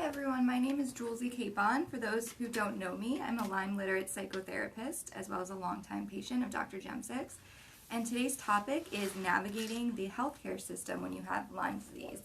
everyone, my name is Julsey Capon. For those who don't know me, I'm a Lyme literate psychotherapist as well as a longtime patient of Dr. Jemsek's. And today's topic is navigating the healthcare system when you have Lyme disease.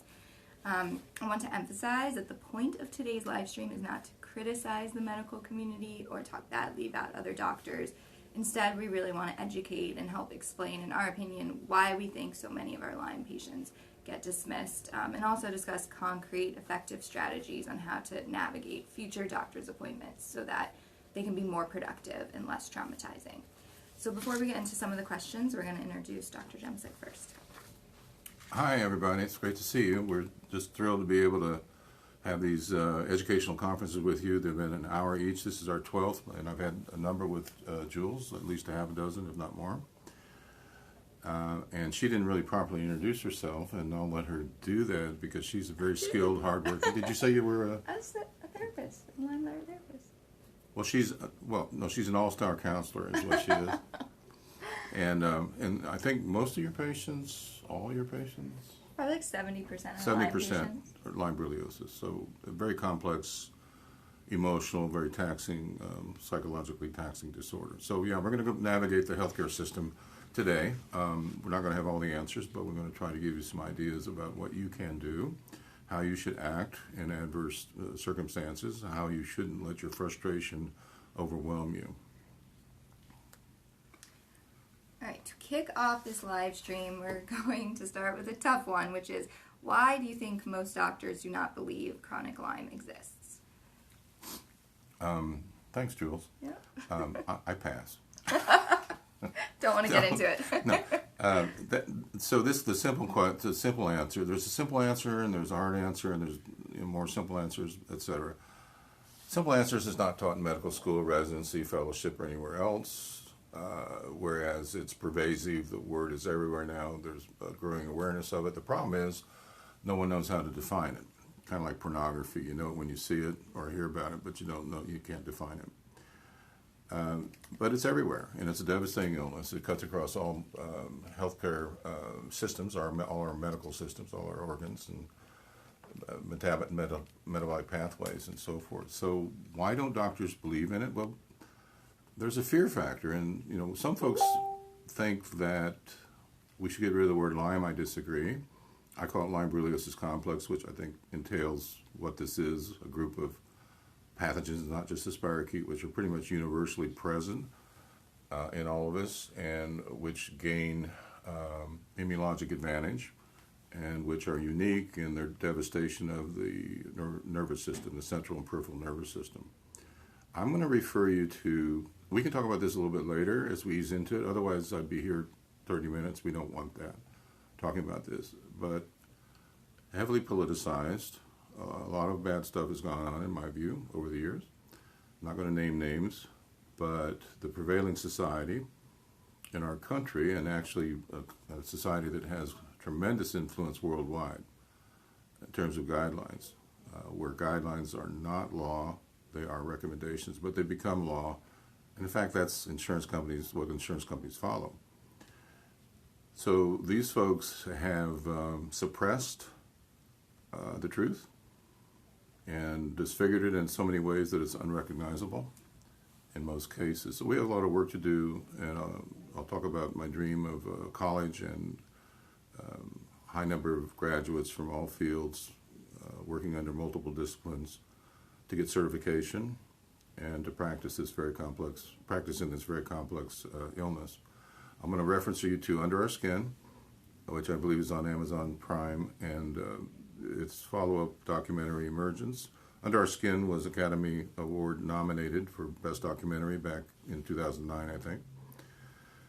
I want to emphasize that the point of today's live stream is not to criticize the medical community or talk badly about other doctors. Instead, we really want to educate and help explain, in our opinion, why we think so many of our Lyme patients get dismissed, and also discuss concrete, effective strategies on how to navigate future doctor's appointments so that they can be more productive and less traumatizing. So before we get into some of the questions, we're going to introduce Dr. Jemsek first. Hi, everybody. It's great to see you. We're just thrilled to be able to have these educational conferences with you. They've been an hour each. This is our 12th, and I've had a number with Jules, at least a half a dozen, if not more. And she didn't really properly introduce herself, and I'll let her do that because she's a very skilled, hard-working. Did you say you were I was a therapist, a Lyme literate therapist. Well, she's an all-star counselor is what she is. And I think most of your patients, all your patients? Probably like 70% of 70% are Lyme Borreliosis. So a very complex, emotional, very taxing, psychologically taxing disorder. So yeah, we're going to go navigate the healthcare system today. We're not going to have all the answers, but we're going to try to give you some ideas about what you can do, how you should act in adverse circumstances, how you shouldn't let your frustration overwhelm you. All right, to kick off this live stream, we're going to start with a tough one, which is, why do you think most doctors do not believe chronic Lyme exists? Thanks, Jules. Yeah. I pass. Don't want to get into it. No. So this is the simple answer. There's a simple answer, and there's a hard answer, and there's more simple answers, etc. Simple answers is not taught in medical school, residency, fellowship, or anywhere else. Whereas it's pervasive, the word is everywhere now, there's a growing awareness of it. The problem is no one knows how to define it. Kind of like pornography, you know it when you see it or hear about it, but you don't know, you can't define it. But it's everywhere, and it's a devastating illness. It cuts across all healthcare systems, all our medical systems, all our organs, and metabolic pathways, and so forth. So why don't doctors believe in it? Well, there's a fear factor, and some folks think that we should get rid of the word Lyme. I disagree. I call it Lyme Borreliosis Complex, which I think entails what this is, a group of pathogens, not just the spirochete, which are pretty much universally present in all of us, and which gain immunologic advantage, and which are unique in their devastation of the nervous system, the central and peripheral nervous system. I'm going to refer you to, we can talk about this a little bit later as we ease into it, otherwise I'd be here 30 minutes. We don't want that, talking about this. But heavily politicized, a lot of bad stuff has gone on, in my view, over the years. I'm not going to name names, but the prevailing society in our country, and actually a society that has tremendous influence worldwide in terms of guidelines, where guidelines are not law, they are recommendations, but they become law. And in fact, that's what insurance companies follow. So these folks have suppressed the truth and disfigured it in so many ways that it's unrecognizable in most cases. So we have a lot of work to do, and I'll talk about my dream of college and high number of graduates from all fields working under multiple disciplines to get certification and to practice in this very complex illness. I'm going to reference you to Under Our Skin, which I believe is on Amazon Prime, and its follow-up documentary Emergence. Under Our Skin was Academy Award nominated for Best Documentary back in 2009, I think.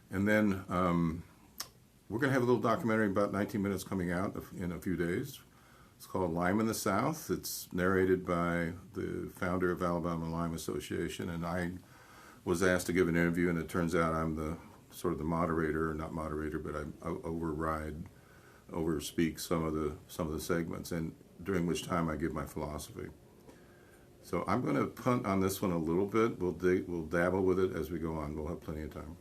And then we're going to have a little documentary, about 19 minutes, coming out in a few days. It's called Lyme in the South. It's narrated by the founder of Alabama Lyme Association, and I was asked to give an interview, and it turns out I'm the sort of the moderator, not moderator, but I overspeak some of the segments, and during which time I give my philosophy. So I'm going to punt on this one a little bit. We'll dabble with it as we go on. We'll have plenty of time.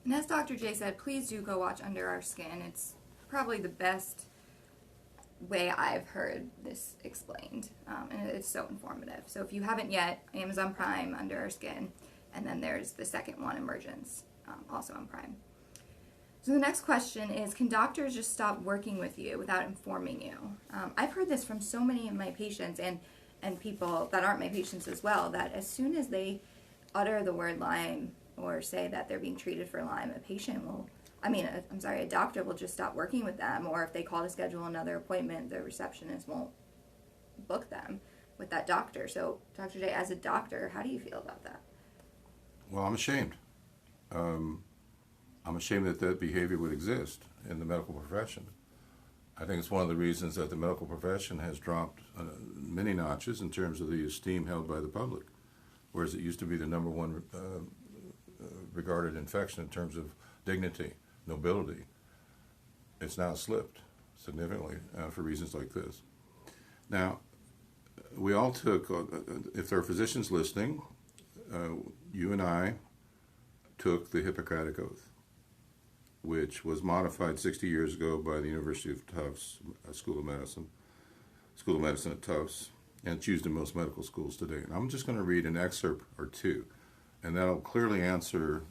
And as Dr. J said, please do go watch Under Our Skin. It's probably the best way I've heard this explained, and it's so informative. So if you haven't yet, Amazon Prime, Under Our Skin, and then there's the second one, Emergence, also on Prime. So the next question is, can doctors just stop working with you without informing you? I've heard this from so many of my patients and people that aren't my patients as well, that as soon as they utter the word Lyme or say that they're being treated for Lyme, a doctor will just stop working with them, or if they call to schedule another appointment, the receptionist won't book them with that doctor. So, Dr. J, as a doctor, how do you feel about that? Well, I'm ashamed. I'm ashamed that behavior would exist in the medical profession. I think it's one of the reasons that the medical profession has dropped many notches in terms of the esteem held by the public, whereas it used to be the number one regarded infection in terms of dignity, nobility. It's now slipped significantly for reasons like this. Now, we all took, if there are physicians listening, you and I took the Hippocratic Oath, which was modified 60 years ago by the University of Tufts School of Medicine at Tufts, and it's used in most medical schools today. And I'm just going to read an excerpt or two, and that'll clearly answer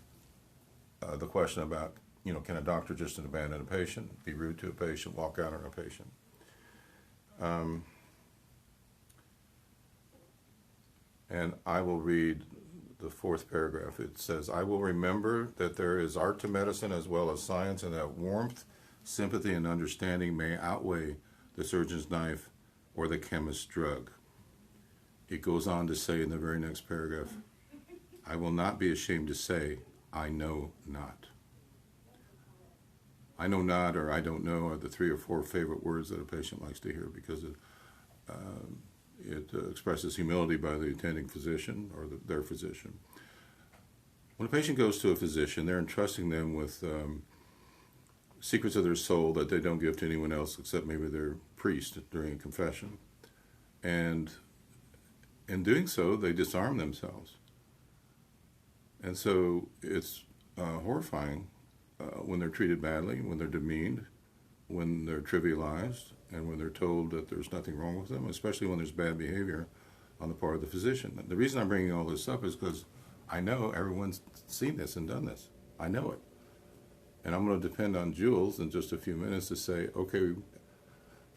the question about, can a doctor just abandon a patient, be rude to a patient, walk out on a patient? And I will read the fourth paragraph. It says, I will remember that there is art to medicine as well as science, and that warmth, sympathy, and understanding may outweigh the surgeon's knife or the chemist's drug. It goes on to say in the very next paragraph, I will not be ashamed to say, I know not. I know not or I don't know are the 3 or 4 favorite words that a patient likes to hear, because it expresses humility by the attending physician or their physician. When a patient goes to a physician, they're entrusting them with secrets of their soul that they don't give to anyone else except maybe their priest during a confession. And in doing so, they disarm themselves. And so it's horrifying when they're treated badly, when they're demeaned, when they're trivialized, and when they're told that there's nothing wrong with them, especially when there's bad behavior on the part of the physician. The reason I'm bringing all this up is because I know everyone's seen this and done this. I know it. And I'm going to depend on Jules in just a few minutes to say, okay,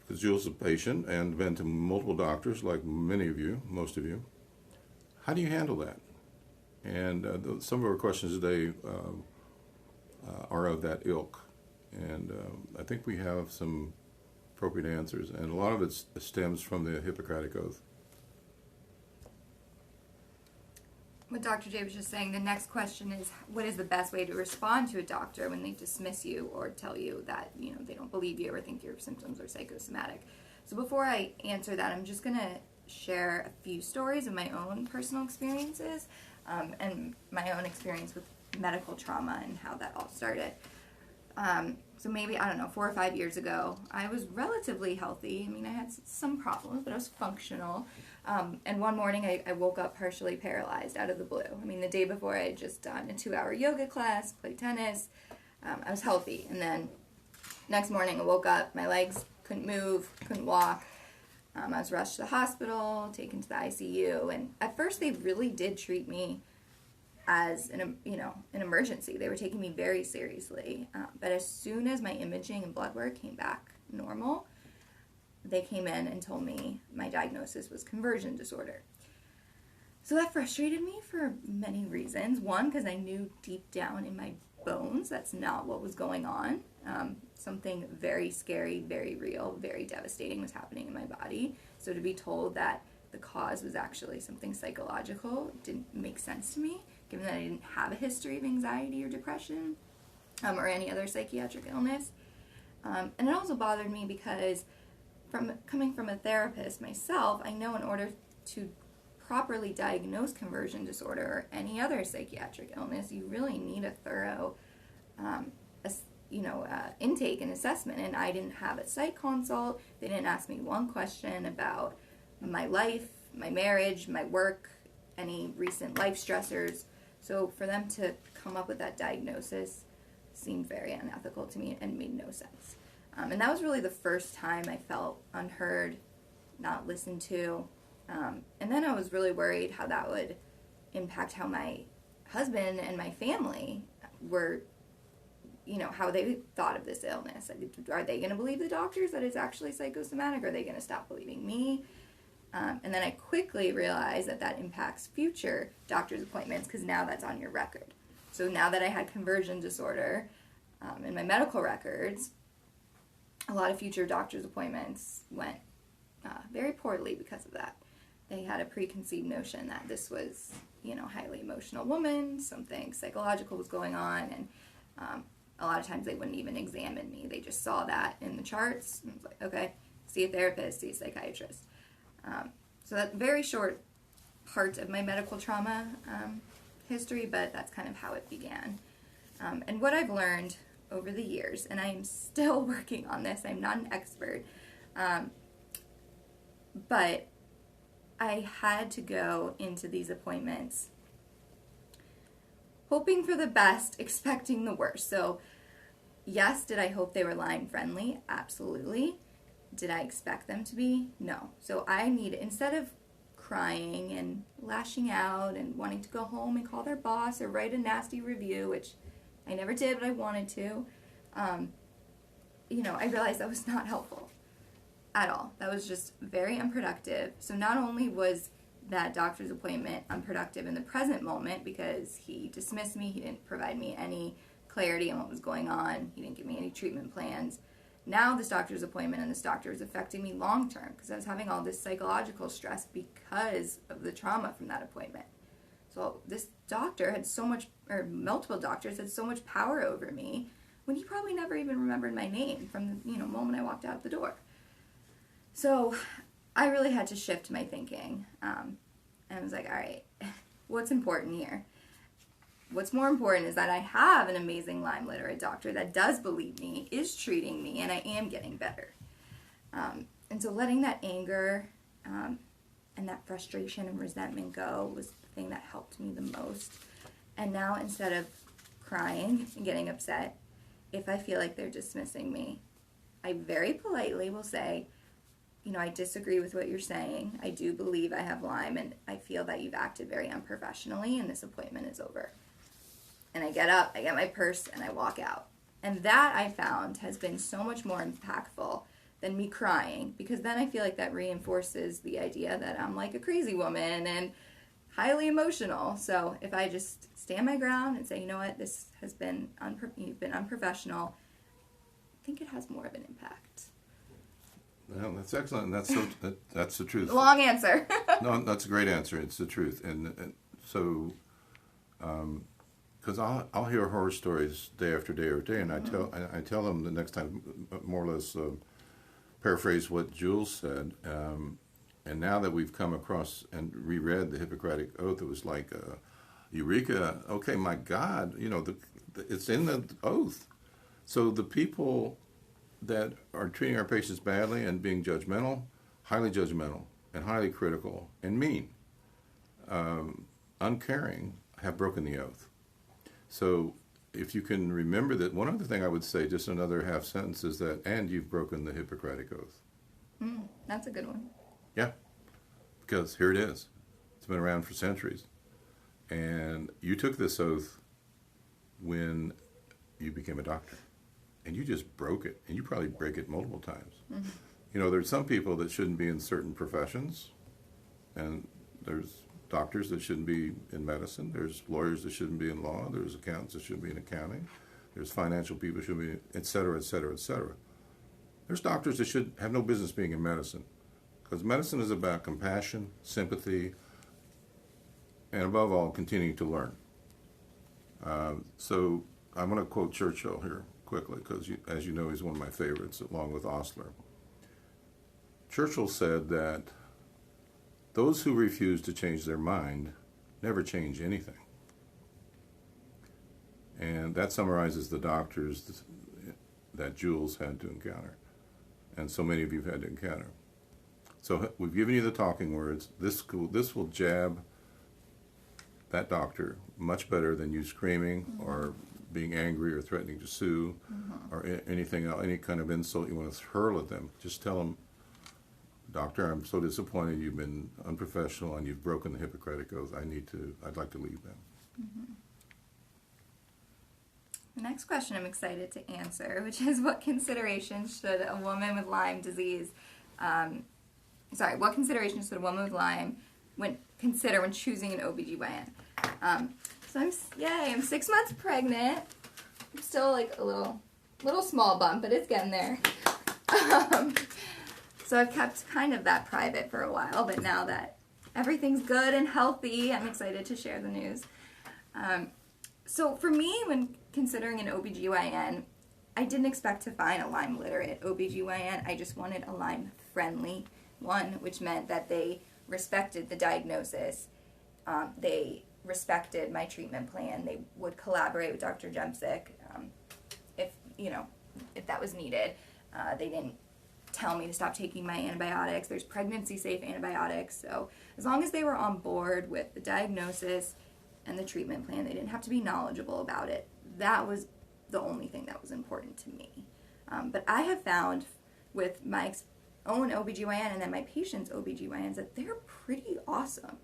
because Jules is a patient and been to multiple doctors like many of you, most of you, how do you handle that? And some of our questions today are of that ilk. And I think we have some appropriate answers, and a lot of it stems from the Hippocratic Oath. What Dr. J was just saying, the next question is, what is the best way to respond to a doctor when they dismiss you or tell you that they don't believe you or think your symptoms are psychosomatic? So before I answer that, I'm just going to share a few stories of my own personal experiences and my own experience with medical trauma and how that all started. So maybe, 4 or 5 years ago, I was relatively healthy. I had some problems, but I was functional. And one morning I woke up partially paralyzed out of the blue. The day before I had just done a 2-hour yoga class, played tennis. I was healthy. And then next morning I woke up, my legs couldn't move, couldn't walk. I was rushed to the hospital, taken to the ICU. And at first they really did treat me as an emergency. They were taking me very seriously. But as soon as my imaging and blood work came back normal, they came in and told me my diagnosis was conversion disorder. So that frustrated me for many reasons. One, because I knew deep down in my bones that's not what was going on. Something very scary, very real, very devastating was happening in my body. So to be told that the cause was actually something psychological didn't make sense to me, given that I didn't have a history of anxiety or depression or any other psychiatric illness. And it also bothered me because coming from a therapist myself, I know in order to properly diagnose conversion disorder or any other psychiatric illness, you really need a thorough intake and assessment. And I didn't have a psych consult. They didn't ask me one question about my life, my marriage, my work, any recent life stressors. So for them to come up with that diagnosis seemed very unethical to me and made no sense. And that was really the first time I felt unheard, not listened to. And then I was really worried how that would impact how my husband and my family were, how they thought of this illness. Are they going to believe the doctors that it's actually psychosomatic? Are they going to stop believing me? And then I quickly realized that impacts future doctor's appointments because now that's on your record. So now that I had conversion disorder in my medical records, a lot of future doctor's appointments went very poorly because of that. They had a preconceived notion that this was, highly emotional woman, something psychological was going on, and a lot of times they wouldn't even examine me. They just saw that in the charts and was like, okay, see a therapist, see a psychiatrist. So that's very short part of my medical trauma history, but that's kind of how it began. And what I've learned over the years, and I am still working on this, I'm not an expert, but I had to go into these appointments hoping for the best, expecting the worst. So yes, did I hope they were Lyme friendly? Absolutely. Did I expect them to be? No. So I needed, instead of crying and lashing out and wanting to go home and call their boss or write a nasty review, which I never did, but I wanted to, I realized that was not helpful at all. That was just very unproductive. So not only was that doctor's appointment unproductive in the present moment because he dismissed me, he didn't provide me any clarity on what was going on, he didn't give me any treatment plans. Now this doctor's appointment and this doctor is affecting me long term because I was having all this psychological stress because of the trauma from that appointment. So this doctor had so much, or multiple doctors had so much power over me when he probably never even remembered my name from the moment I walked out the door. So I really had to shift my thinking. And I was like, all right, what's important here? What's more important is that I have an amazing Lyme literate doctor that does believe me, is treating me, and I am getting better. And so letting that anger and that frustration and resentment go was the thing that helped me the most. And now instead of crying and getting upset, if I feel like they're dismissing me, I very politely will say, I disagree with what you're saying. I do believe I have Lyme, and I feel that you've acted very unprofessionally, and this appointment is over. And I get up, I get my purse, and I walk out. And that, I found, has been so much more impactful than me crying, because then I feel like that reinforces the idea that I'm like a crazy woman and highly emotional. So if I just stand my ground and say, you know what, this has been, you've been unprofessional, I think it has more of an impact. Well, that's excellent. That's the truth. Long answer. No, that's a great answer. It's the truth. And so, because I'll hear horror stories day after day after day, and I tell them the next time, more or less paraphrase what Jules said. And now that we've come across and reread the Hippocratic Oath, it was like, eureka! Okay, my God, it's in the oath. So the people that are treating our patients badly and being judgmental, highly judgmental, and highly critical, and mean, uncaring, have broken the oath. So if you can remember that, one other thing I would say, just another half sentence, is that, and you've broken the Hippocratic Oath. That's a good one. Yeah, because here it is. It's been around for centuries. And you took this oath when you became a doctor. And you just broke it, and you probably break it multiple times. Mm-hmm. There's some people that shouldn't be in certain professions, and there's doctors that shouldn't be in medicine. There's lawyers that shouldn't be in law. There's accountants that shouldn't be in accounting. There's financial people that shouldn't be, et cetera, et cetera, et cetera. There's doctors that should have no business being in medicine, because medicine is about compassion, sympathy, and above all, continuing to learn. So I'm going to quote Churchill here quickly, because as you know, he's one of my favorites, along with Osler. Churchill said that those who refuse to change their mind never change anything. And that summarizes the doctors that Jules had to encounter, and so many of you have had to encounter. So we've given you the talking words. This will jab that doctor much better than you screaming or being angry or threatening to sue or anything else, any kind of insult you want to hurl at them. Just tell them, doctor, I'm so disappointed. You've been unprofessional and you've broken the Hippocratic Oath. I'd like to leave them. The next question I'm excited to answer, which is what considerations should a woman with Lyme disease, what considerations should a woman with Lyme consider when choosing an OBGYN? So I'm 6 months pregnant. I'm still like a little small bump, but it's getting there. So I've kept kind of that private for a while, but now that everything's good and healthy, I'm excited to share the news. So for me, when considering an OBGYN, I didn't expect to find a Lyme literate OBGYN. I just wanted a Lyme friendly one, which meant that they respected the diagnosis. They respected my treatment plan. They would collaborate with Dr. Jemsek if that was needed. They didn't tell me to stop taking my antibiotics. There's pregnancy-safe antibiotics. So as long as they were on board with the diagnosis and the treatment plan, they didn't have to be knowledgeable about it. That was the only thing that was important to me. But I have found with my own OBGYN and then my patients' OBGYNs that they're pretty awesome.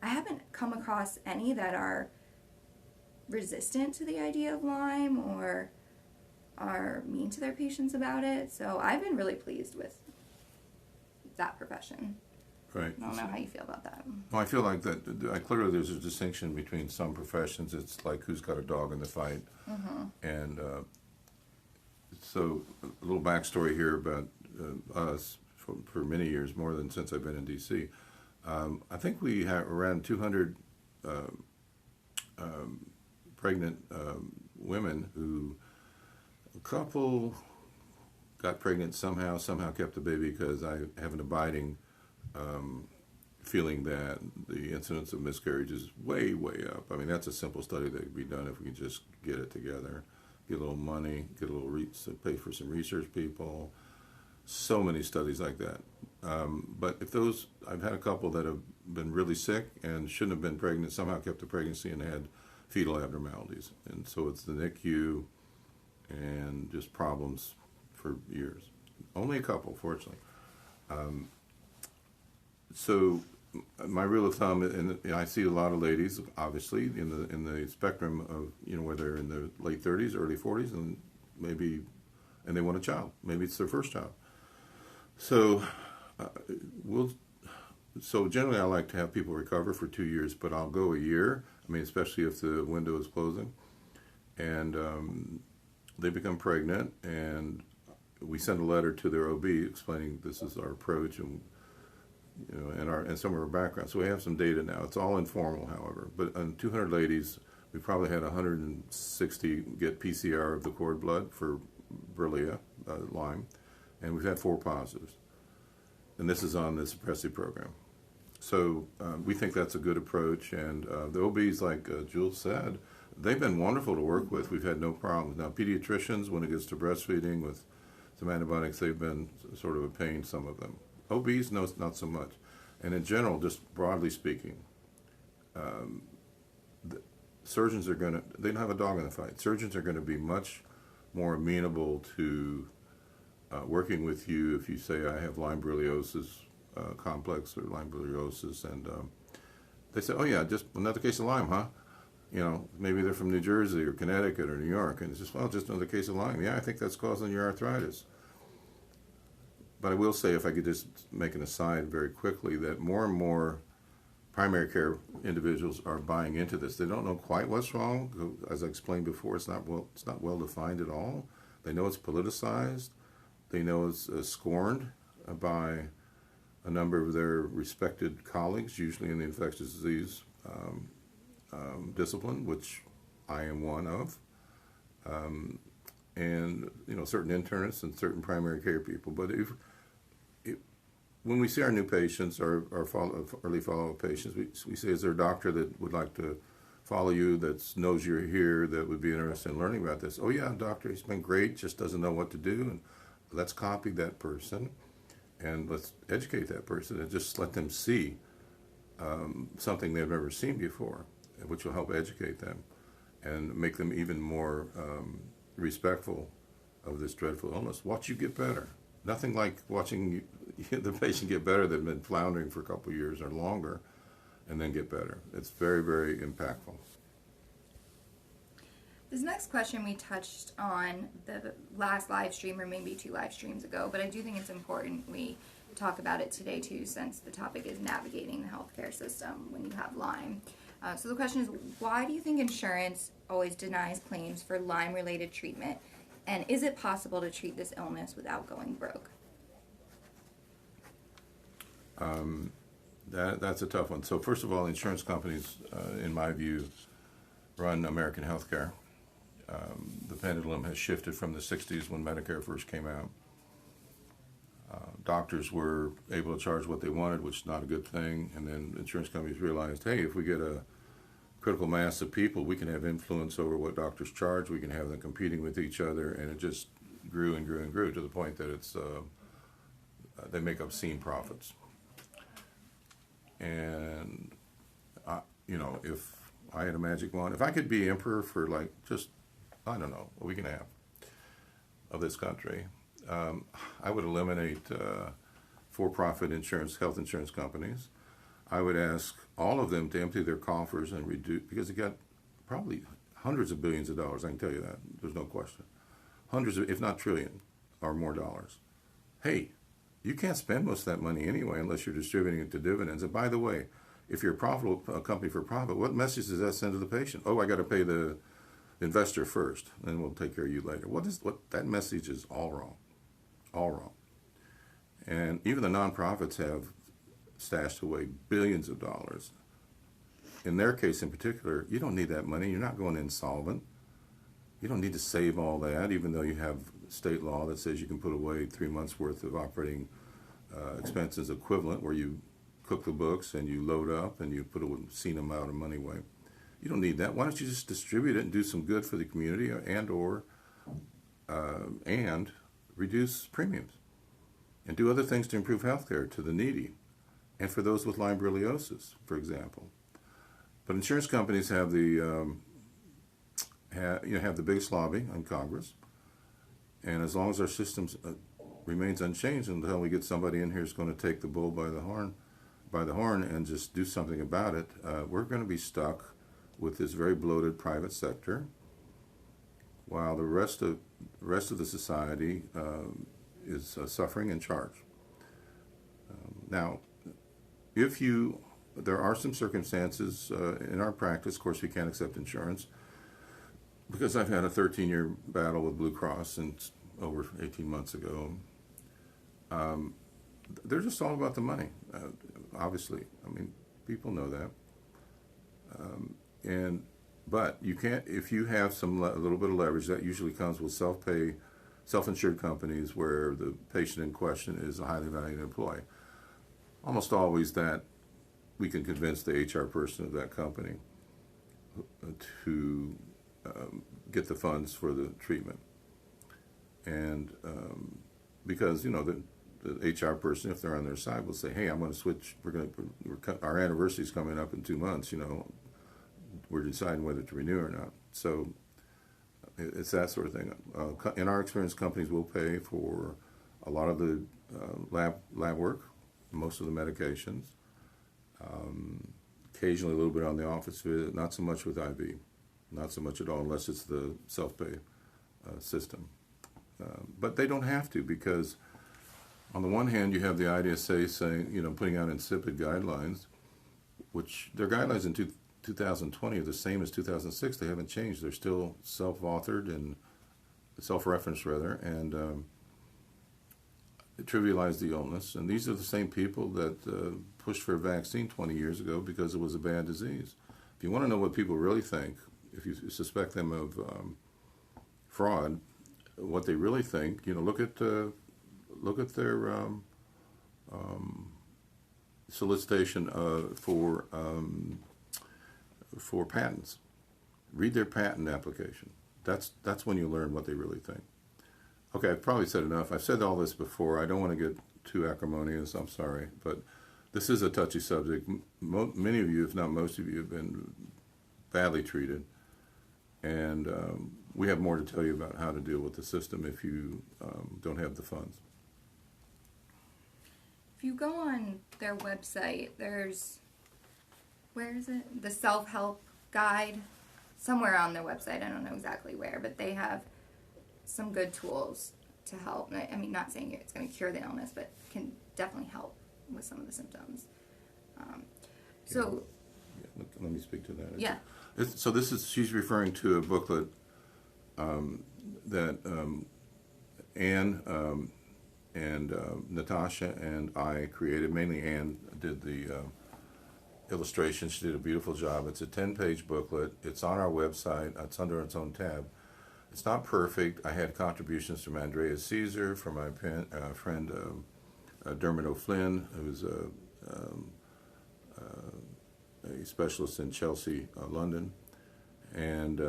I haven't come across any that are resistant to the idea of Lyme or are mean to their patients about it. So I've been really pleased with that profession. Right. I don't know how you feel about that. Well, I feel like that clearly there's a distinction between some professions. It's like who's got a dog in the fight. And so a little backstory here about us for many years, more than since I've been in D.C. I think we have around 200 pregnant women who a couple got pregnant somehow kept the baby because I have an abiding feeling that the incidence of miscarriage is way, way up. I mean, that's a simple study that could be done if we could just get it together, get a little money, get a little pay for some research people. So many studies like that. But if I've had a couple that have been really sick and shouldn't have been pregnant, somehow kept the pregnancy and had fetal abnormalities. And so it's the NICU and just problems for years. Only a couple, fortunately. So my rule of thumb, and I see a lot of ladies, obviously, in the spectrum of, where they're in their late 30s, early 40s, and they want a child. Maybe it's their first child. So so generally I like to have people recover for 2 years, but I'll go a year. I mean, especially if the window is closing, and they become pregnant, and we send a letter to their OB explaining this is our approach and and some of our background. So we have some data now. It's all informal, however. But on 200 ladies, we probably had 160 get PCR of the cord blood for Borrelia, Lyme, and we've had 4 positives. And this is on the suppressive program. So we think that's a good approach. And the OBs, like Jules said, they've been wonderful to work with. We've had no problems. Now, pediatricians, when it gets to breastfeeding with some antibiotics, they've been sort of a pain, some of them. OBs, no, not so much. And in general, just broadly speaking, surgeons are they don't have a dog in the fight. Surgeons are going to be much more amenable to working with you if you say, I have Lyme Borreliosis Complex or Lyme Borreliosis, and they say, oh yeah, just another case of Lyme, huh? Maybe they're from New Jersey or Connecticut or New York, and it's just, well, just another case of Lyme. Yeah, I think that's causing your arthritis. But I will say, if I could just make an aside very quickly, that more and more primary care individuals are buying into this. They don't know quite what's wrong. As I explained before, it's not well defined at all. They know it's politicized. They know it's scorned by a number of their respected colleagues, usually in the infectious disease discipline, which I am one of. And certain internists and certain primary care people. But when we see our new patients, our early follow-up patients, we say, is there a doctor that would like to follow you, that knows you're here, that would be interested in learning about this? Oh yeah, doctor, he's been great, just doesn't know what to do. And let's copy that person and let's educate that person and just let them see something they've never seen before. which will help educate them and make them even more respectful of this dreadful illness. Watch you get better. Nothing like watching the patient get better that's been floundering for a couple of years or longer and then get better. It's very, very impactful. This next question we touched on the last live stream, or maybe 2 live streams ago, but I do think it's important we talk about it today too, since the topic is navigating the healthcare system when you have Lyme. So the question is, why do you think insurance always denies claims for Lyme-related treatment, and is it possible to treat this illness without going broke? That's a tough one. So first of all, insurance companies, in my view, run American healthcare. The pendulum has shifted from the 60s when Medicare first came out. Doctors were able to charge what they wanted, which is not a good thing, and then insurance companies realized, hey, if we get a critical mass of people, we can have influence over what doctors charge, we can have them competing with each other, and it just grew and grew and grew to the point that it's they make obscene profits. And if I had a magic wand, if I could be emperor for like just, I don't know, a week and a half of this country, I would eliminate for-profit health insurance companies. I would ask all of them to empty their coffers and reduce, because they got probably hundreds of billions of dollars, I can tell you that, there's no question. Hundreds of, if not trillion or more dollars. Hey, you can't spend most of that money anyway unless you're distributing it to dividends. And by the way, if you're a profitable company for profit, what message does that send to the patient? Oh, I got to pay the investor first, then we'll take care of you later. What that message is all wrong. All wrong. And even the nonprofits have stashed away billions of dollars. In their case in particular, you don't need that money. You're not going insolvent. You don't need to save all that, even though you have state law that says you can put away 3 months' worth of operating expenses equivalent, where you cook the books and you load up and you put a obscene amount of money away. You don't need that. Why don't you just distribute it and do some good for the community, and reduce premiums and do other things to improve health care to the needy and for those with Lyme Borreliosis, for example. But insurance companies have the have the biggest lobby in Congress, and as long as our system remains unchanged until we get somebody in here who's going to take the bull by the horn and just do something about it, we're going to be stuck with this very bloated private sector, while the rest of the society is suffering and charged. Now, there are some circumstances in our practice. Of course, we can't accept insurance because I've had a 13-year battle with Blue Cross since over 18 months ago. They're just all about the money, obviously. I mean, people know that. But you can't, if you have a little bit of leverage, that usually comes with self-insured companies where the patient in question is a highly valued employee. Almost always that we can convince the HR person of that company to get the funds for the treatment. And because, the HR person, if they're on their side, will say, hey, I'm going to switch, our anniversary's coming up in 2 months, we're deciding whether to renew or not. So it's that sort of thing. In our experience, companies will pay for a lot of the lab work, most of the medications, occasionally a little bit on the office visit, not so much with IV, not so much at all, unless it's the self-pay system. But they don't have to, because on the one hand, you have the IDSA saying, putting out insipid guidelines, which their guidelines in 2020 are the same as 2006. They haven't changed. They're still self-authored and self-referenced, rather, and trivialize the illness. And these are the same people that pushed for a vaccine 20 years ago because it was a bad disease. If you want to know what people really think, if you suspect them of fraud, what they really think, look at their solicitation for patents. Read their patent application. That's when you learn what they really think. Okay, I've probably said enough. I've said all this before. I don't want to get too acrimonious. I'm sorry, but this is a touchy subject. Many of you, if not most of you, have been badly treated. And we have more to tell you about how to deal with the system if you don't have the funds. If you go on their website, there's, where is it? The self-help guide, somewhere on their website. I don't know exactly where, but they have some good tools to help. I mean, not saying it's going to cure the illness, but can definitely help with some of the symptoms. Let me speak to that. Yeah. So she's referring to a booklet that Anne and Natasha and I created. Mainly Anne did the illustrations. She did a beautiful job. It's a 10-page booklet. It's on our website. It's under its own tab. It's not perfect. I had contributions from Andrea Caesar, from my friend Dermot O'Flynn, who's a specialist in Chelsea, London, and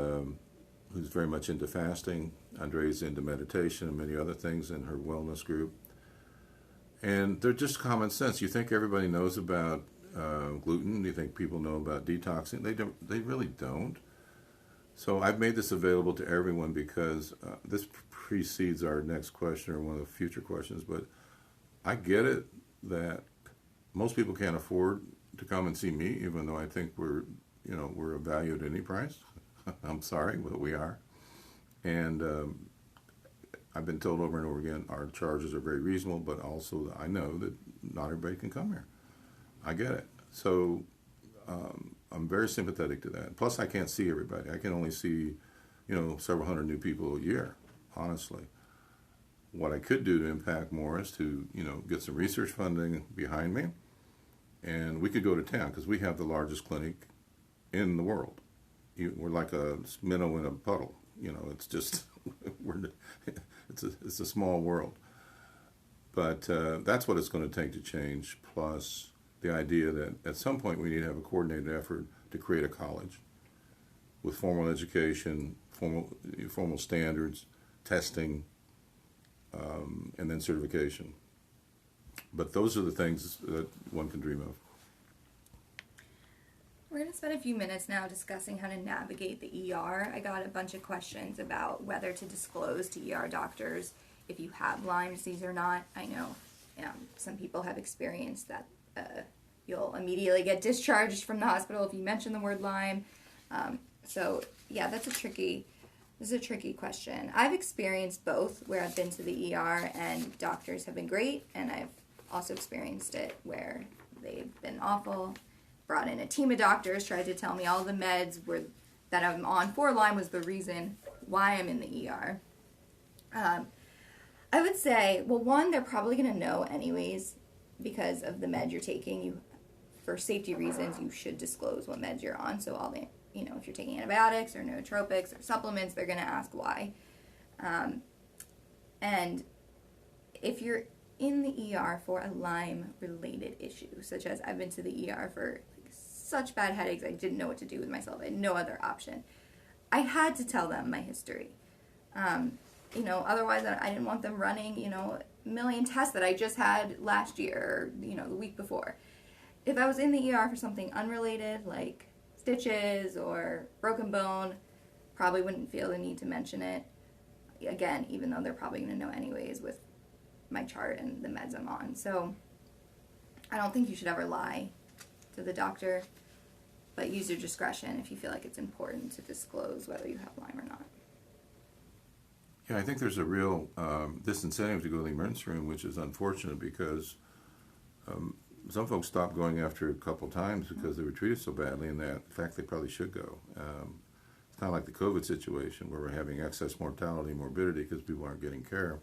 who's very much into fasting. Andrea's into meditation and many other things in her wellness group. And they're just common sense. You think everybody knows about gluten? You think people know about detoxing? They don't. They really don't. So I've made this available to everyone because this precedes our next question or one of the future questions. But I get it that most people can't afford to come and see me, even though I think we're of value at any price. I'm sorry, but we are. And I've been told over and over again our charges are very reasonable, but also I know that not everybody can come here. I get it. So I'm very sympathetic to that. Plus, I can't see everybody. I can only see, several hundred new people a year, honestly. What I could do to impact more is to, get some research funding behind me, and we could go to town because we have the largest clinic in the world. We're like a minnow in a puddle. It's just it's a small world. But that's what it's going to take to change. Plus the idea that at some point we need to have a coordinated effort to create a college with formal education, formal standards, testing, and then certification. But those are the things that one can dream of. We're going to spend a few minutes now discussing how to navigate the ER. I got a bunch of questions about whether to disclose to ER doctors if you have Lyme disease or not. I know some people have experienced that you'll immediately get discharged from the hospital if you mention the word Lyme. So yeah, this is a tricky question. I've experienced both, where I've been to the ER and doctors have been great, and I've also experienced it where they've been awful. Brought in a team of doctors, tried to tell me all the meds that I'm on for Lyme was the reason why I'm in the ER. I would say, well, one, they're probably going to know anyways because of the med you're taking. For safety reasons, you should disclose what meds you're on. So all the, if you're taking antibiotics or nootropics or supplements, they're going to ask why. And if you're in the ER for a Lyme-related issue, such as I've been to the ER for such bad headaches, I didn't know what to do with myself. I had no other option. I had to tell them my history. Otherwise I didn't want them running, a million tests that I just had last year or, the week before. If I was in the ER for something unrelated, like stitches or broken bone, probably wouldn't feel the need to mention it. Again, even though they're probably going to know anyways with my chart and the meds I'm on. So I don't think you should ever lie to the doctor, but use your discretion if you feel like it's important to disclose whether you have Lyme or not. Yeah, I think there's a real disincentive to go to the emergency room, which is unfortunate because some folks stop going after a couple times because they were treated so badly, and that, in fact, they probably should go. It's kind of like the COVID situation where we're having excess mortality and morbidity because people aren't getting care.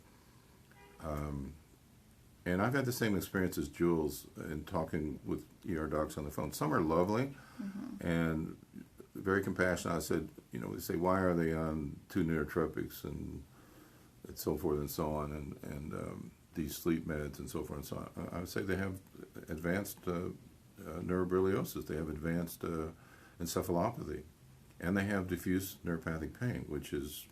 And I've had the same experience as Jules in talking with ER docs on the phone. Some are lovely and very compassionate. I said, they say, why are they on 2 neurotropics and so forth and so on, and these sleep meds and so forth and so on. I would say they have advanced neuroborreliosis. They have advanced encephalopathy. And they have diffuse neuropathic pain, which is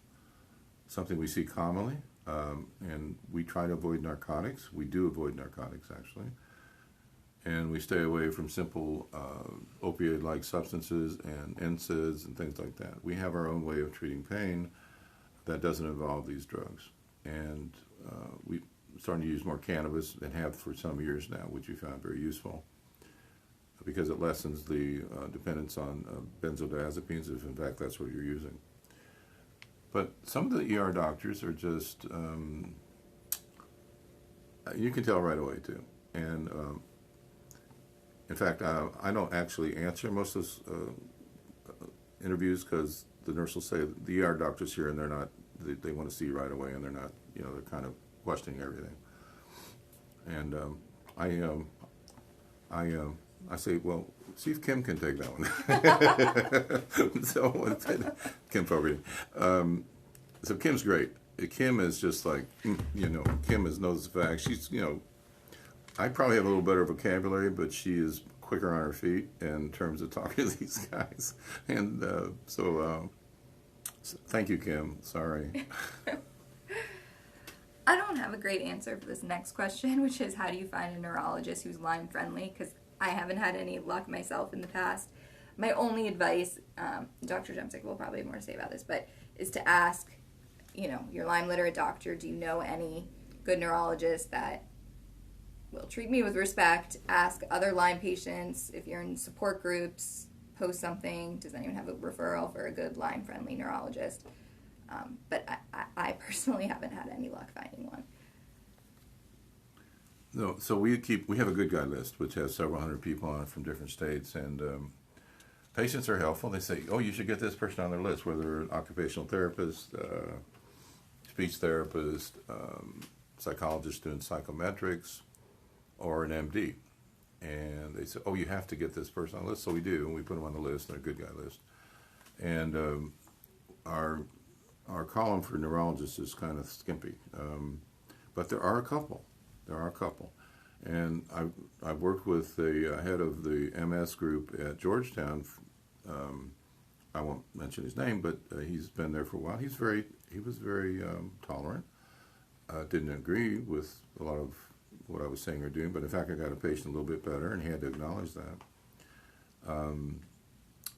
something we see commonly. And we try to avoid narcotics. We do avoid narcotics, actually. and we stay away from simple opioid-like substances and NSAIDs and things like that. We have our own way of treating pain that doesn't involve these drugs. And we're starting to use more cannabis and have for some years now, which we found very useful because it lessens the dependence on benzodiazepines, if in fact that's what you're using. But some of the ER doctors are just, you can tell right away too. And in fact, I don't actually answer most of those interviews because the nurse will say the ER doctor's here and they're not, they want to see you right away and they're not, they're kind of questioning everything. And I say, well, see if Kim can take that one. So Kim Fogarty. So Kim's great. Kim is just like, Kim knows the facts. She's, I probably have a little better vocabulary, but she is quicker on her feet in terms of talking to these guys. And so thank you, Kim. Sorry. I don't have a great answer for this next question, which is how do you find a neurologist who's Lyme friendly? Because I haven't had any luck myself in the past. My only advice, Dr. Jemsek will probably have more to say about this, but is to ask, your Lyme literate doctor, do you know any good neurologists that will treat me with respect? Ask other Lyme patients, if you're in support groups, post something. Does anyone have a referral for a good Lyme friendly neurologist? But I personally haven't had any luck finding one. No, so we have a good guy list, which has several hundred people on it from different states, and patients are helpful. They say, oh, you should get this person on their list, whether an occupational therapist, speech therapist, psychologist doing psychometrics, or an MD. And they say, oh, you have to get this person on the list. So we do, and we put them on the list, on a good guy list. And our column for neurologists is kind of skimpy, but there are a couple. And I've worked with the head of the MS group at Georgetown. I won't mention his name, but he's been there for a while. He was very tolerant. Didn't agree with a lot of what I was saying or doing, but in fact I got a patient a little bit better, and he had to acknowledge that.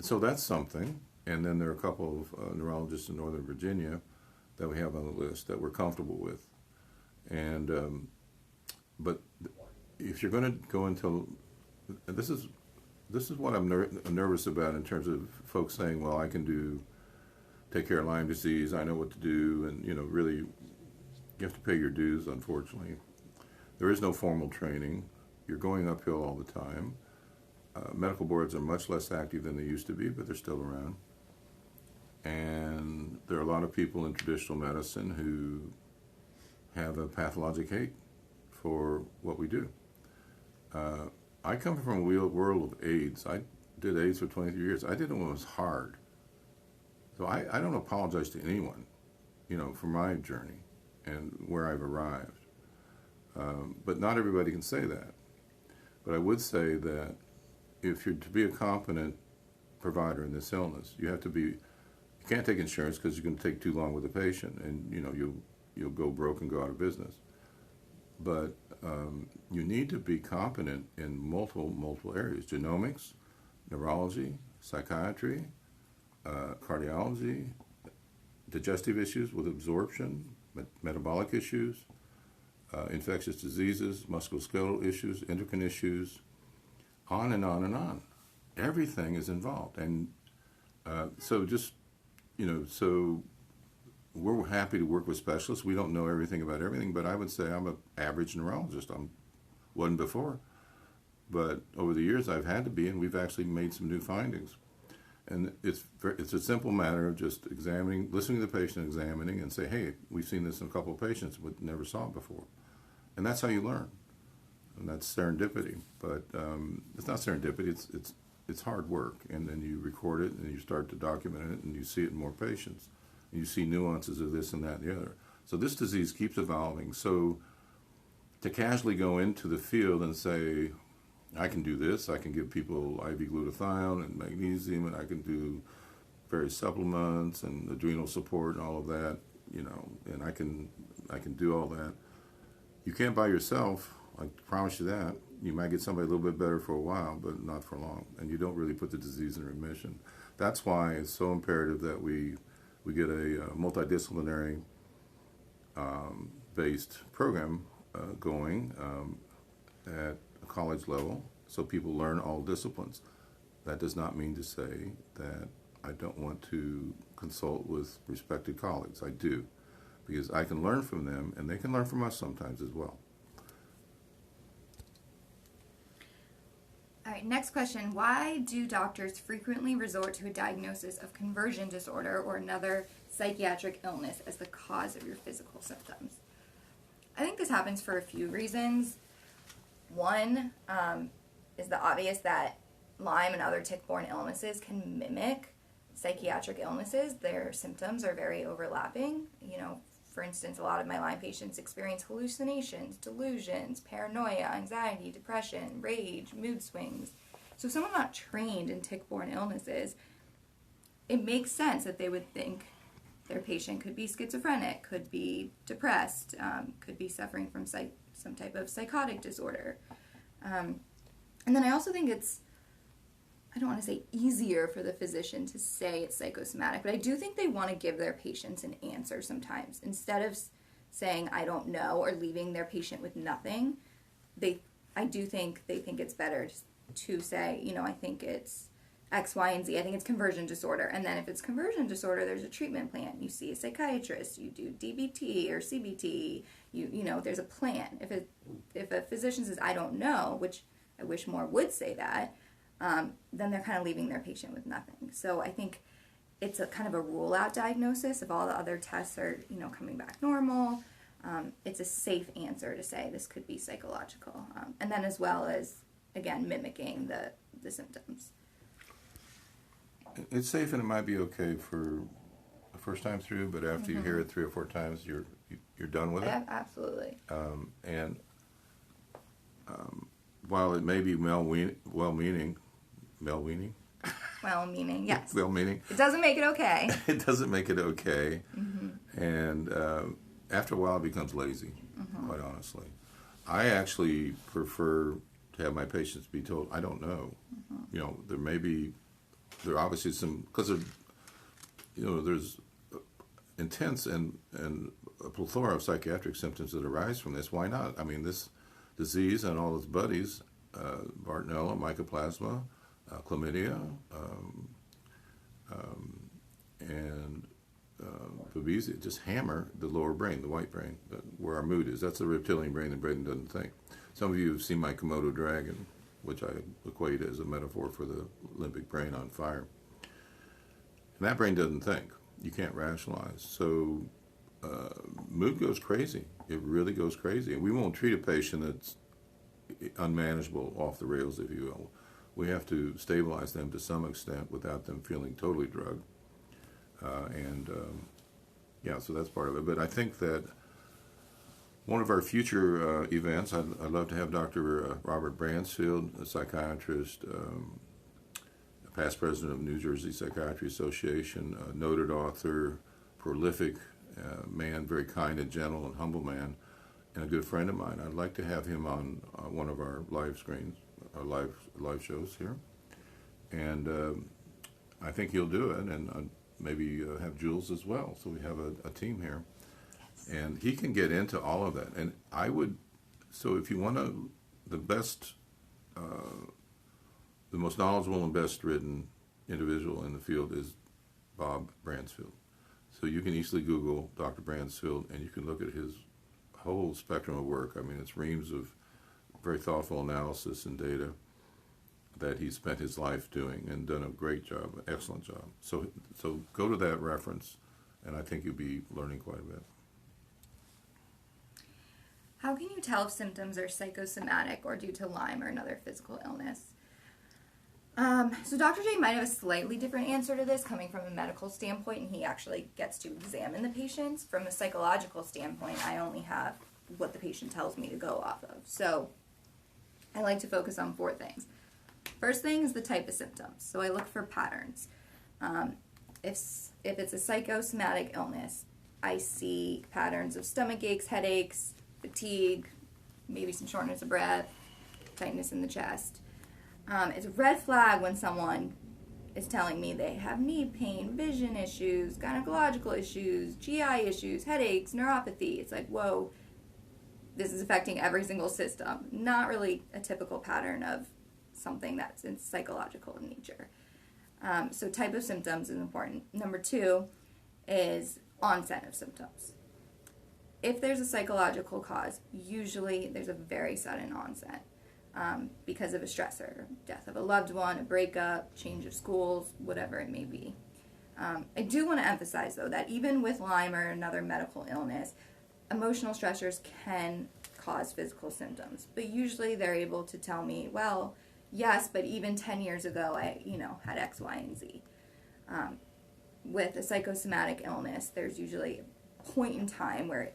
So that's something. And then there are a couple of neurologists in Northern Virginia that we have on the list that we're comfortable with. And but if you're going to go into, this is what I'm nervous about in terms of folks saying, well, I can take care of Lyme disease, I know what to do, and really you have to pay your dues, unfortunately. There is no formal training. You're going uphill all the time. Medical boards are much less active than they used to be, but they're still around. And there are a lot of people in traditional medicine who have a pathologic hate for what we do. I come from a world of AIDS. I did AIDS for 23 years. I did it when it was hard. So I don't apologize to anyone, for my journey and where I've arrived. But not everybody can say that. But I would say that if you're to be a competent provider in this illness, you can't take insurance because you're going to take too long with the patient, and you'll go broke and go out of business. But you need to be competent in multiple areas: genomics, neurology, psychiatry, cardiology, digestive issues with absorption, metabolic issues, infectious diseases, musculoskeletal issues, endocrine issues, on and on and on. Everything is involved, and so we're happy to work with specialists. We don't know everything about everything, but I would say I'm an average neurologist. Wasn't before, but over the years I've had to be, and we've actually made some new findings. And it's a simple matter of just listening to the patient, examining, and say, hey, we've seen this in a couple of patients, but never saw it before. And that's how you learn. And that's serendipity. But it's not serendipity, it's hard work. And then you record it, and you start to document it, and you see it in more patients. And you see nuances of this and that and the other. So this disease keeps evolving. So to casually go into the field and say, I can do this, I can give people IV glutathione and magnesium, and I can do various supplements and adrenal support and all of that, and I can do all that. You can't by yourself, I promise you that. you might get somebody a little bit better for a while, but not for long, and you don't really put the disease in remission. That's why it's so imperative that we get a multidisciplinary based program going at a college level, so people learn all disciplines. That does not mean to say that I don't want to consult with respected colleagues. I do, because I can learn from them, and they can learn from us sometimes as well. All right, next question. Why do doctors frequently resort to a diagnosis of conversion disorder or another psychiatric illness as the cause of your physical symptoms? I think this happens for a few reasons. One is the obvious that Lyme and other tick-borne illnesses can mimic psychiatric illnesses. Their symptoms are very overlapping. You know, for instance, a lot of my Lyme patients experience hallucinations, delusions, paranoia, anxiety, depression, rage, mood swings. So if someone's not trained in tick-borne illnesses, it makes sense that they would think their patient could be schizophrenic, could be depressed, could be suffering from some type of psychotic disorder. And then I also think it's, I don't want to say easier for the physician to say it's psychosomatic, but I do think they want to give their patients an answer sometimes. Instead of saying, I don't know, or leaving their patient with nothing, I do think they think it's better to say, you know, I think it's X, Y, and Z. I think it's conversion disorder. And then if it's conversion disorder, there's a treatment plan. You see a psychiatrist, you do DBT or CBT, you know, there's a plan. If a physician says, I don't know, which I wish more would say that, then they're kind of leaving their patient with nothing. So I think it's a kind of a rule-out diagnosis. If all the other tests are, you know, coming back normal, it's a safe answer to say this could be psychological. And then as well as, again, mimicking the symptoms. It's safe, and it might be okay for the first time through, but after you hear it 3 or 4 times, you're done with it. Yeah, absolutely. And while it may be well-meaning, Yes. well-meaning. It doesn't make it okay. It doesn't make it okay. And after a while, it becomes lazy, quite honestly. I actually prefer to have my patients be told, I don't know. You know, there are obviously some, because there's intense and a plethora of psychiatric symptoms that arise from this. Why not? I mean, this disease and all its buddies, Bartonella, Mycoplasma, chlamydia, and babesia, just hammer the lower brain, the white brain, where our mood is. That's the reptilian brain, the brain doesn't think. Some of you have seen my Komodo dragon, which I equate as a metaphor for the limbic brain on fire. And that brain doesn't think. You can't rationalize. So mood goes crazy. It really goes crazy. And we won't treat a patient that's unmanageable, off the rails, if you will. We have to stabilize them to some extent without them feeling totally drugged. So that's part of it. But I think that one of our future events, I'd love to have Dr. Robert Bransfield, a psychiatrist, past president of New Jersey Psychiatry Association, a noted author, prolific man, very kind and gentle and humble man, and a good friend of mine. I'd like to have him on one of our live screens, our live shows here, and I think he'll do it, and maybe have Jules as well. So we have a team here, and he can get into all of that. And I would, so if you want the best, the most knowledgeable and best written individual in the field is Bob Bransfield. So you can easily Google Dr. Bransfield, and you can look at his whole spectrum of work. I mean, it's reams of very thoughtful analysis and data that he spent his life doing and done a great job, an excellent job. So go to that reference, and I think you'll be learning quite a bit. How can you tell if symptoms are psychosomatic or due to Lyme or another physical illness? So Dr. J might have a slightly different answer to this coming from a medical standpoint, and he actually gets to examine the patients. From a psychological standpoint, I only have what the patient tells me to go off of. So I like to focus on 4 things. First thing is the type of symptoms. So I look for patterns. If it's a psychosomatic illness, I see patterns of stomach aches, headaches, fatigue, maybe some shortness of breath, tightness in the chest. It's a red flag when someone is telling me they have knee pain, vision issues, gynecological issues, GI issues, headaches, neuropathy. It's like, whoa, this is affecting every single system. Not really a typical pattern of something that's psychological in nature. So type of symptoms is important. Number 2 is onset of symptoms. If there's a psychological cause, usually there's a very sudden onset because of a stressor, death of a loved one, a breakup, change of schools, whatever it may be. I do want to emphasize, though, that even with Lyme or another medical illness, emotional stressors can cause physical symptoms. But usually they're able to tell me, well, yes, but even 10 years ago I, had X, Y, and Z. With a psychosomatic illness, there's usually a point in time where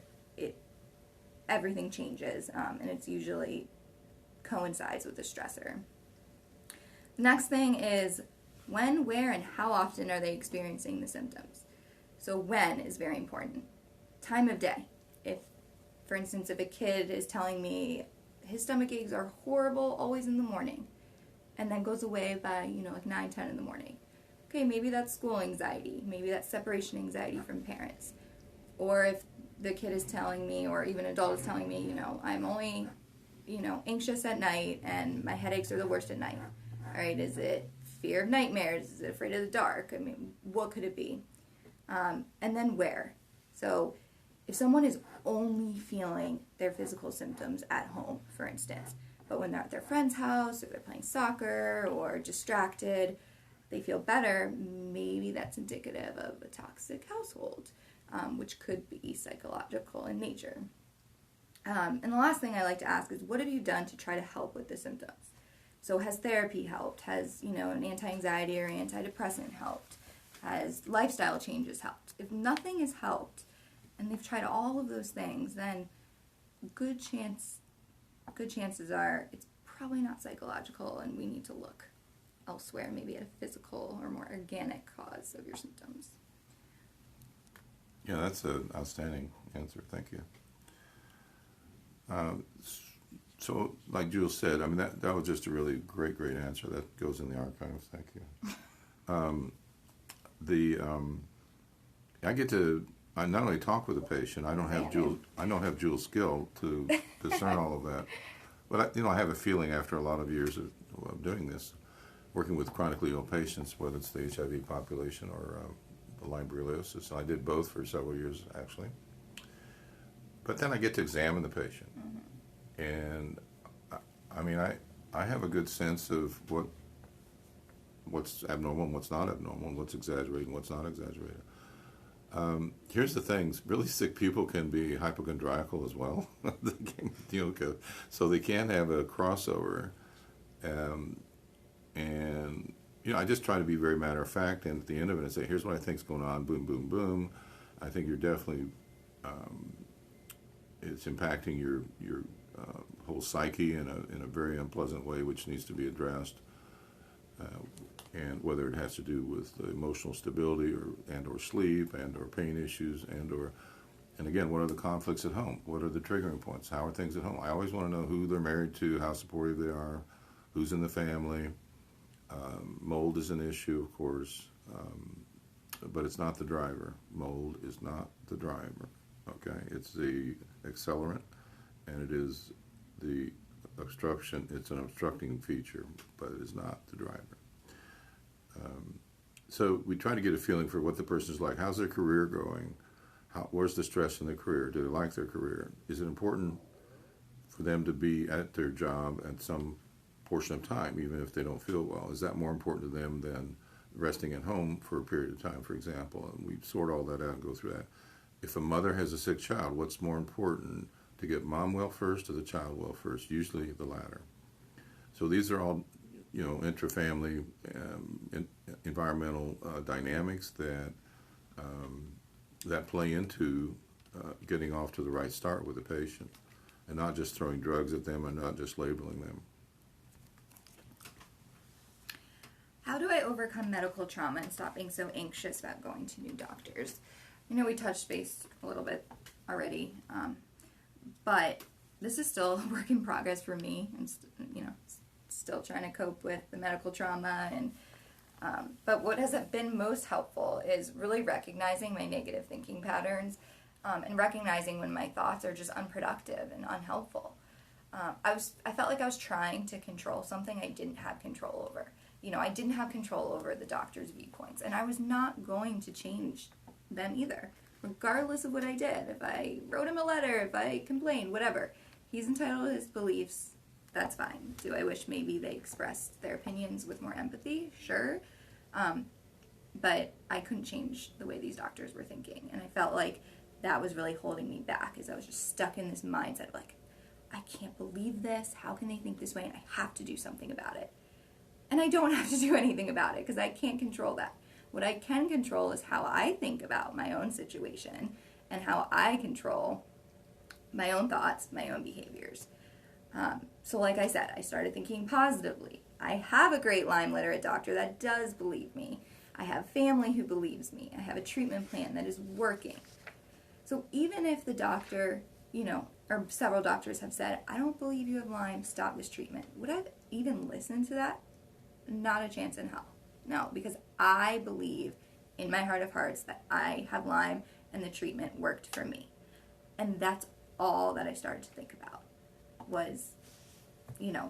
everything changes, and it's usually coincides with the stressor. The next thing is when, where, and how often are they experiencing the symptoms? So when is very important. Time of day. If, for instance, if a kid is telling me his stomach aches are horrible always in the morning, and then goes away by, like 9, 10 in the morning. Okay, maybe that's school anxiety. Maybe that's separation anxiety from parents. Or if the kid is telling me, or even an adult is telling me, I'm only, anxious at night and my headaches are the worst at night. All right, is it fear of nightmares? Is it afraid of the dark? I mean, what could it be? And then where? So if someone is only feeling their physical symptoms at home, for instance, but when they're at their friend's house or they're playing soccer or distracted, they feel better, maybe that's indicative of a toxic household, which could be psychological in nature. And the last thing I like to ask is, what have you done to try to help with the symptoms? So has therapy helped? Has, an anti-anxiety or antidepressant helped? Has lifestyle changes helped? If nothing has helped, and they've tried all of those things, then good chances are it's probably not psychological, and we need to look elsewhere, maybe at a physical or more organic cause of your symptoms. Yeah, that's an outstanding answer. Thank you. So, like Jules said, I mean, that was just a really great answer. That goes in the archives. Thank you. I not only talk with the patient. I don't have Jules' skill to discern all of that, but I have a feeling after a lot of years of doing this, working with chronically ill patients, whether it's the HIV population or the Lyme Borreliosis. I did both for several years, actually. But then I get to examine the patient. Mm-hmm. And, I have a good sense of what's abnormal and what's not abnormal, and what's exaggerated and what's not exaggerated. Here's the things. Really sick people can be hypochondriacal as well. So they can have a crossover. And I just try to be very matter of fact, and at the end of it, I say, here's what I think's going on, boom, boom, boom. I think you're definitely, it's impacting your whole psyche in a very unpleasant way, which needs to be addressed. And whether it has to do with the emotional stability or sleep or pain issues and again, what are the conflicts at home? What are the triggering points? How are things at home? I always want to know who they're married to, how supportive they are, who's in the family. Mold is an issue, of course, but it's not the driver. Mold is not the driver, okay? It's the accelerant, and it is the obstruction. It's an obstructing feature, but it is not the driver. So we try to get a feeling for what the person's like. How's their career going? Where's the stress in their career? Do they like their career? Is it important for them to be at their job at some portion of time, even if they don't feel well? Is that more important to them than resting at home for a period of time, for example? And we sort all that out and go through that. If a mother has a sick child, what's more important, to get mom well first or the child well first? Usually the latter. So these are all intrafamily environmental dynamics that play into getting off to the right start with the patient, and not just throwing drugs at them and not just labeling them. How do I overcome medical trauma and stop being so anxious about going to new doctors? We touched base a little bit already, but this is still a work in progress for me. I'm still trying to cope with the medical trauma. And but what has been most helpful is really recognizing my negative thinking patterns, and recognizing when my thoughts are just unproductive and unhelpful. I felt like I was trying to control something I didn't have control over. I didn't have control over the doctor's viewpoints, and I was not going to change them either, regardless of what I did. If I wrote him a letter, if I complained, whatever. He's entitled to his beliefs. That's fine. Do I wish maybe they expressed their opinions with more empathy? Sure. But I couldn't change the way these doctors were thinking, and I felt like that was really holding me back, as I was just stuck in this mindset of like, I can't believe this. How can they think this way? And I have to do something about it. And I don't have to do anything about it because I can't control that. What I can control is how I think about my own situation and how I control my own thoughts, my own behaviors. So like I said, I started thinking positively. I have a great Lyme literate doctor that does believe me. I have family who believes me. I have a treatment plan that is working. So even if the doctor, or several doctors have said, I don't believe you have Lyme, stop this treatment, would I even listen to that? Not a chance in hell. No, because I believe in my heart of hearts that I have Lyme and the treatment worked for me. And that's all that I started to think about was,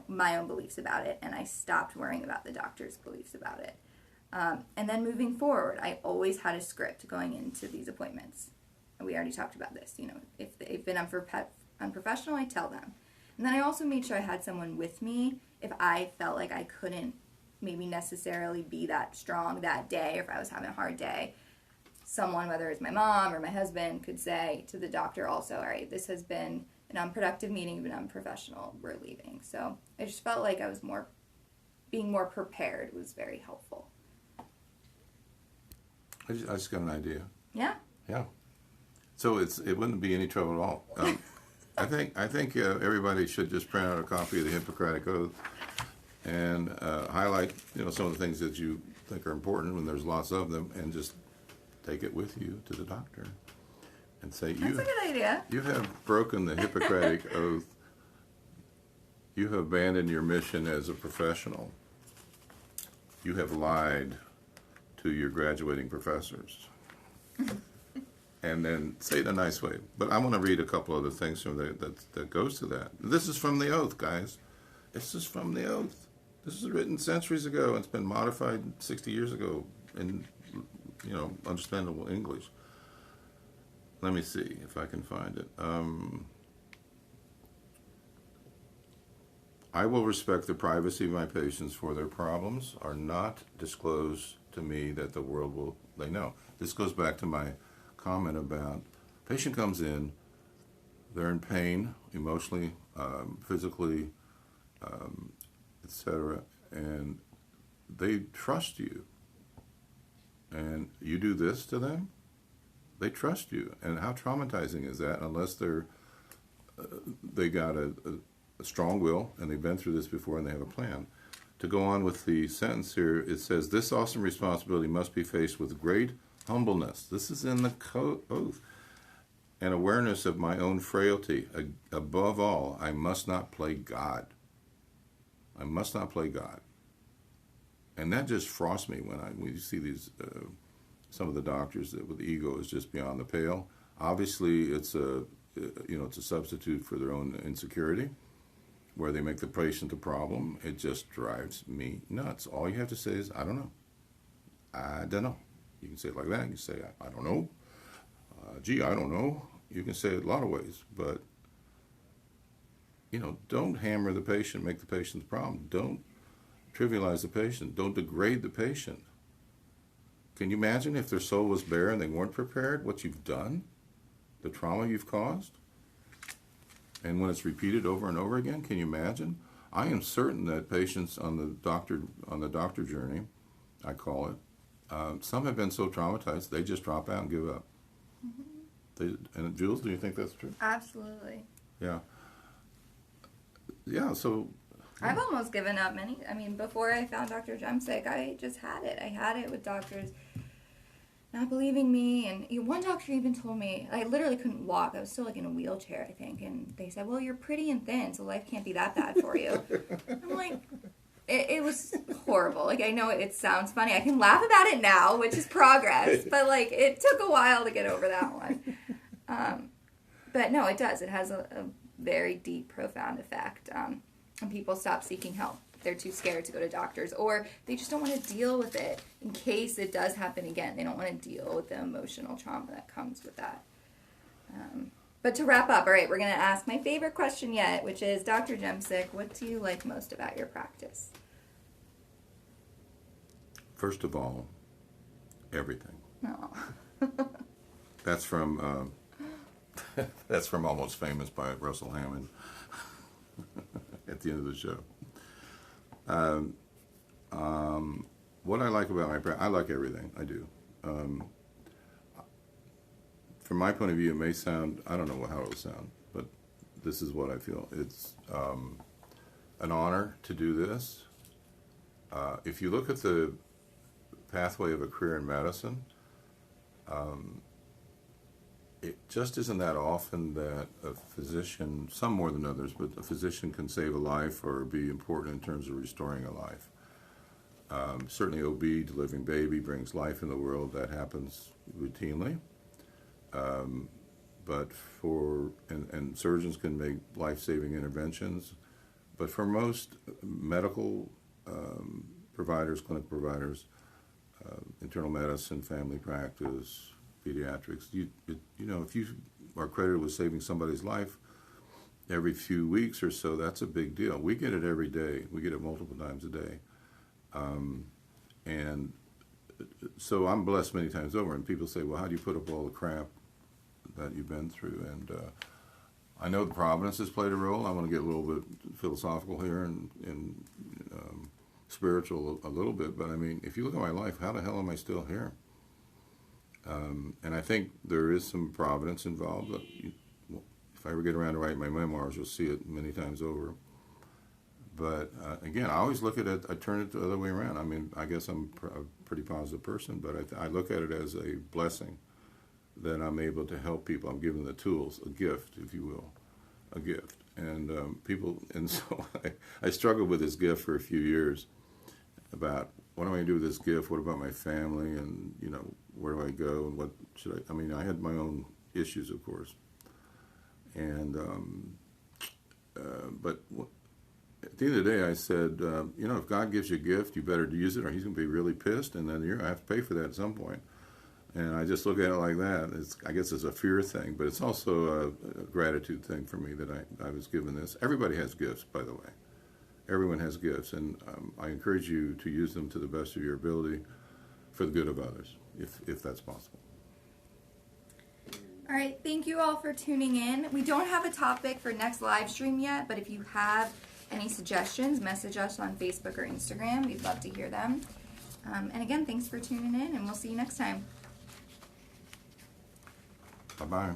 my own beliefs about it, and I stopped worrying about the doctor's beliefs about it. And then moving forward, I always had a script going into these appointments. We already talked about this. If they've been unprofessional, I tell them. And then I also made sure I had someone with me if I felt like I couldn't maybe necessarily be that strong that day, or if I was having a hard day. Someone, whether it's my mom or my husband, could say to the doctor also, all right, this has been an unproductive meeting, you've been unprofessional, we're leaving. So I just felt like I was being more prepared was very helpful. I just got an idea. Yeah. Yeah. So it wouldn't be any trouble at all. I think everybody should just print out a copy of the Hippocratic Oath and highlight some of the things that you think are important when there's lots of them, and just take it with you to the doctor and say, That's a good idea. You have broken the Hippocratic Oath. You have abandoned your mission as a professional. You have lied to your graduating professors. And then say it in a nice way. But I want to read a couple other things from there that goes to that. This is from the oath, guys. This is from the oath. This was written centuries ago, and it's been modified 60 years ago in, understandable English. Let me see if I can find it. I will respect the privacy of my patients, for their problems are not disclosed to me that the world will they know. This goes back to my comment about patient comes in, they're in pain, emotionally, physically, etc., and they trust you. And you do this to them, they trust you. And how traumatizing is that, unless they got a strong will and they've been through this before and they have a plan. To go on with the sentence here, it says, this awesome responsibility must be faced with great humbleness. This is in the oath. And awareness of my own frailty. Above all, I must not play God. I must not play God. And that just frosts me when you see these, some of the doctors that with the ego is just beyond the pale. Obviously, it's a substitute for their own insecurity, where they make the patient the problem. It just drives me nuts. All you have to say is, I don't know. I don't know. You can say it like that. You can say, I don't know. Gee, I don't know. You can say it a lot of ways. But, don't hammer the patient, make the patient the problem. Don't trivialize the patient. Don't degrade the patient. Can you imagine if their soul was bare and they weren't prepared, what you've done? The trauma you've caused? And when it's repeated over and over again, can you imagine? I am certain that patients on the doctor journey, I call it, some have been so traumatized they just drop out and give up. Mm-hmm. And Jules, do you think that's true? Absolutely. Yeah. Yeah. So. I've almost given up before I found Dr. Jemsek, I just had it. I had it with doctors not believing me. And one doctor even told me, I literally couldn't walk. I was still like in a wheelchair, I think. And they said, well, you're pretty and thin, so life can't be that bad for you. I'm like, it was horrible. Like, I know it sounds funny. I can laugh about it now, which is progress. But, like, it took a while to get over that one. But, no, it does. It has a very deep, profound effect. And people stop seeking help. They're too scared to go to doctors, or they just don't want to deal with it in case it does happen again. They don't want to deal with the emotional trauma that comes with that. But to wrap up, all right, we're going to ask my favorite question yet, which is, Dr. Jemsek, what do you like most about your practice? First of all, everything. No. That's from Almost Famous by Russell Hammond at the end of the show. What I like about my practice, I like everything. I do. From my point of view, it may sound, I don't know how it will sound, but this is what I feel. It's an honor to do this. If you look at the pathway of a career in medicine, it just isn't that often that a physician, some more than others, but a physician can save a life or be important in terms of restoring a life. Certainly OB, delivering baby, brings life in the world. That happens routinely. But and surgeons can make life-saving interventions. But for most medical providers, clinical providers, internal medicine, family practice, pediatrics, you know, if you are credited with saving somebody's life every few weeks or so, that's a big deal. We get it every day. We get it multiple times a day. And so I'm blessed many times over, and people say, well, how do you put up all the crap that you've been through? And I know the providence has played a role. I want to get a little bit philosophical here and spiritual a little bit, but I mean, if you look at my life, how the hell am I still here? And I think there is some providence involved. If I ever get around to writing my memoirs, you'll see it many times over. But again, I always look at it, I turn it the other way around. I mean, I guess I'm a pretty positive person, but I look at it as a blessing that I'm able to help people. I'm given the tools, a gift, if you will, a gift. And so I struggled with this gift for a few years about what am I going to do with this gift? What about my family? And, you know, where do I go? And what should I mean, I had my own issues, of course. And, but at the end of the day, I said, you know, if God gives you a gift, you better use it or he's going to be really pissed, and then you're going to have to pay for that at some point. And I just look at it like that. I guess it's a fear thing, but it's also a gratitude thing for me that I was given this. Everybody has gifts, by the way. Everyone has gifts, and I encourage you to use them to the best of your ability for the good of others, if that's possible. All right, thank you all for tuning in. We don't have a topic for next live stream yet, but if you have any suggestions, message us on Facebook or Instagram. We'd love to hear them. And again, thanks for tuning in, and we'll see you next time. Bye-bye.